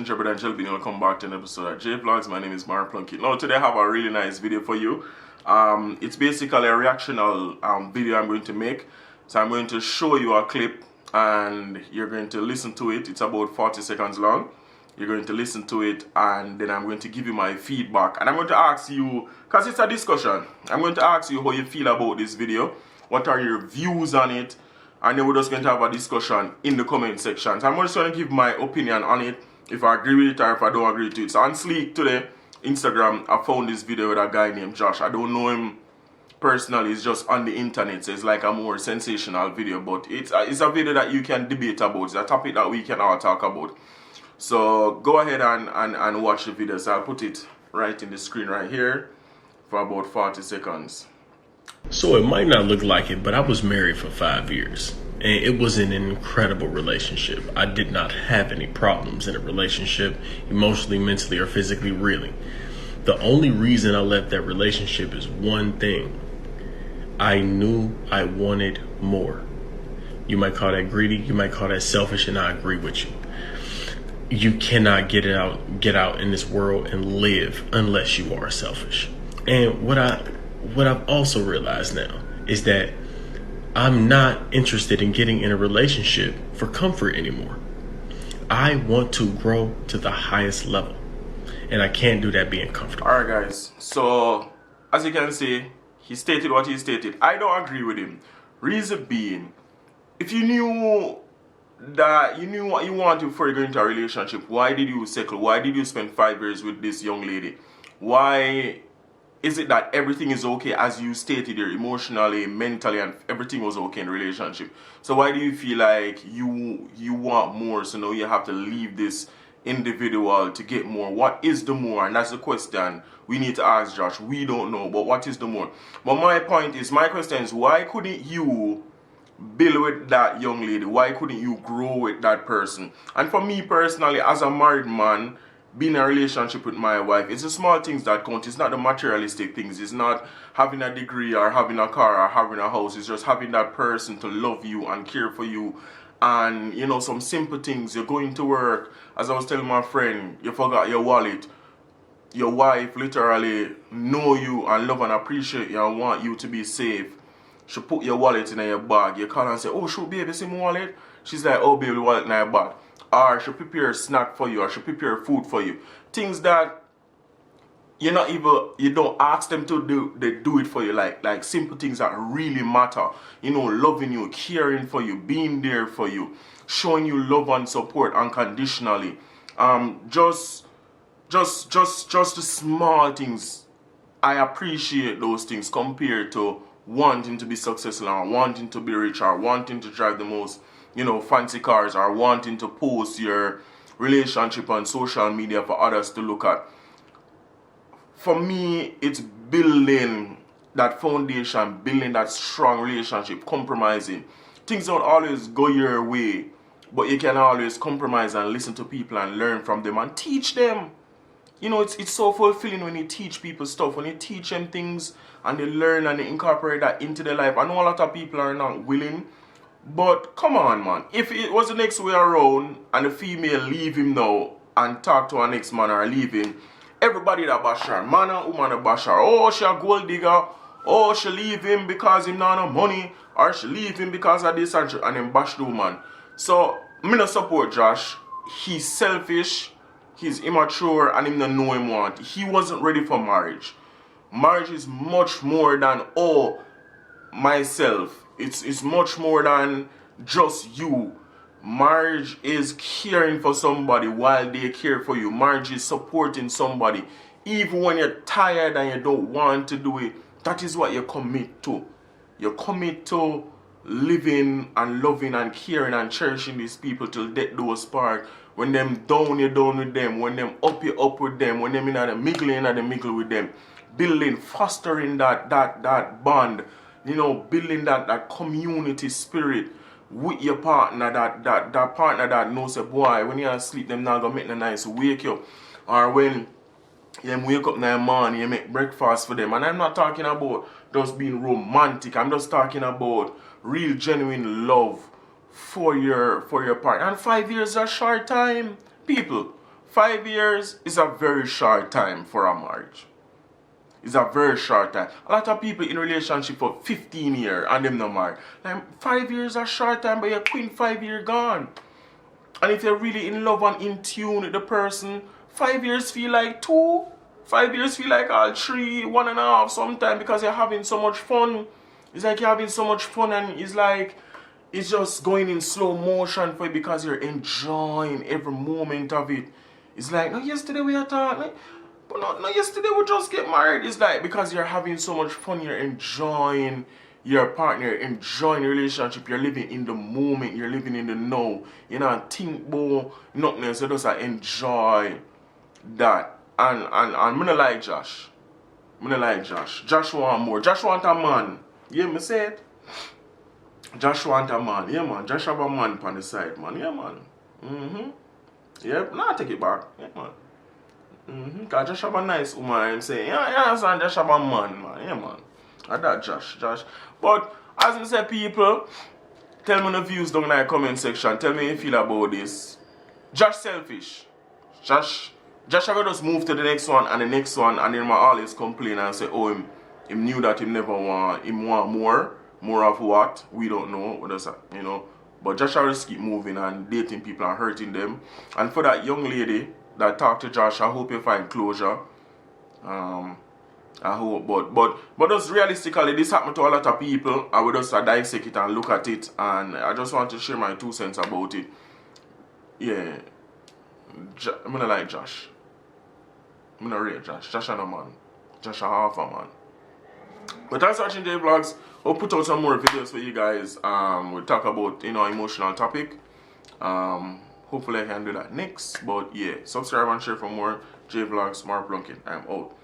Intrepid and Jelly, welcome back to an episode of JVLOGS. My name is Plunkett. Now today I have a really nice video for you. It's basically a reactional video I'm going to make. So I'm going to show you a clip and you're going to listen to it. It's about 40 seconds long. You're going to listen to it and then I'm going to give you my feedback. And I'm going to ask you, because it's a discussion, I'm going to ask you how you feel about this video. What are your views on it? And then we're just going to have a discussion in the comment section. So I'm just going to give my opinion on it, if I agree with it or if I don't agree with it. So on Sleek today, Instagram, I found this video with a guy named Josh. I don't know him personally, it's just on the internet, so it's like a more sensational video. But it's a video that you can debate about. It's a topic that we can all talk about. So go ahead and watch the video. So I'll put it right in the screen right here for about 40 seconds. So it might not look like it, but I was married for 5 years and it was an incredible relationship. I did not have any problems in a relationship, emotionally, mentally, or physically, really. The only reason I left that relationship is one thing. I knew I wanted more. You might call that greedy, you might call that selfish, and I agree with you. You cannot get out in this world and live unless you are selfish. And what I've also realized now is that I'm not interested in getting in a relationship for comfort anymore. I want to grow to the highest level, and I can't do that being comfortable. Alright guys, so as you can see, he stated what he stated. I don't agree with him. Reason being, if you knew that you knew what you wanted before you go into a relationship, why did you settle? Why did you spend 5 years with this young lady? Why is it that everything is okay as you stated here, emotionally, mentally, and everything was okay in the relationship? So why do you feel like you want more, so now you have to leave this individual to get more? What is the more? And that's the question we need to ask Josh. We don't know, but what is the more? But my question is, why couldn't you build with that young lady? Why couldn't you grow with that person? And for me personally, as a married man, being in a relationship with my wife, it's the small things that count. It's not the materialistic things. It's not having a degree or having a car or having a house. It's just having that person to love you and care for you. And, you know, some simple things. You're going to work. As I was telling my friend, you forgot your wallet. Your wife literally know you and love and appreciate you and want you to be safe. She put your wallet in your bag. You call and say, oh, shoot, baby, see my wallet? She's like, oh, baby, wallet in your bag. Or she prepare a snack for you, or she prepare food for you. Things that you don't ask them to do, they do it for you. Like simple things that really matter. You know, loving you, caring for you, being there for you, showing you love and support unconditionally. Just the small things. I appreciate those things compared to wanting to be successful or wanting to be rich or wanting to drive the most, fancy cars, or wanting to post your relationship on social media for others to look at. For me, it's building that foundation, building that strong relationship, compromising. Things don't always go your way, but you can always compromise and listen to people and learn from them and teach them. You know, it's so fulfilling when you teach people stuff, when you teach them things and they learn and they incorporate that into their life. I know a lot of people are not willing, but come on, man. If it was the next way around and the female leave him now and talk to her next man or leave him, everybody that bash her, man and woman that bash her. Oh, she a gold digger. Oh, she leave him because he not no money. Or she leave him because of this and then bash the woman. So, me not support Josh. He's selfish. He's immature and him don't know him want. He wasn't ready for marriage. Marriage is much more than, oh, myself. It's much more than just you. Marriage is caring for somebody while they care for you. Marriage is supporting somebody. Even when you're tired and you don't want to do it, that is what you commit to. You commit to living and loving and caring and cherishing these people till death do us part. When them down, you're down with them. When them up, you're up with them. When them in the middle, you're in the middle with them. Building, fostering that bond. Building that community spirit with your partner, that partner that knows a boy, when you're asleep, them not gonna make no nice wake you. Or when you wake up in the morning, you make breakfast for them. And I'm not talking about just being romantic. I'm just talking about real, genuine love for your partner. And 5 years is a short time. People, 5 years is a very short time for a marriage. It's a very short time. A lot of people in relationship for 15 years and them not married. Like 5 years is a short time, but you're queen 5 years gone. And if you're really in love and in tune with the person, 5 years feel like 2. 5 years feel like all 3, 1.5 sometimes, because you're having so much fun. It's like you're having so much fun, and it's like it's just going in slow motion for you because you're enjoying every moment of it. It's like, no, yesterday we had talking, but no, yesterday we just get married. It's like because you're having so much fun, you're enjoying your partner, enjoying the relationship, you're living in the moment, you're living in the now. You know, think about nothing else, you just enjoy that. And I'm gonna like Josh. I'm gonna like Josh. Josh want more. Josh want a man. Yeah, me say it. Josh want a man. Yeah, man. Josh have a man on the side, man. Yeah, man. Yep, nah, take it back. Yeah, man. Because Josh have a nice woman. I'm saying, yeah, understand, Josh have a man, man. Yeah, man. I that Josh. But, as I said, people, tell me the views down in the comment section. Tell me how you feel about this. Josh selfish. Josh have just move to the next one and the next one, and then I always complain and say, oh, him knew that him never want, him want more. More of what? We don't know. What does that, you know? But Josh just keep moving and dating people and hurting them. And for that young lady that talked to Josh, I hope you find closure. I hope, but just realistically, this happened to a lot of people. I would just dissect it and look at it, and I just want to share my 2 cents about it. Yeah, I'm gonna like Josh. I'm gonna rate Josh. Josh and a man. Josh a half a man. But thanks for watching JVLOGS. I'll put out some more videos for you guys. We'll talk about, you know, emotional topic. Hopefully I can do that next. But yeah, subscribe and share for more JVLOGS. Plunkett. I'm out.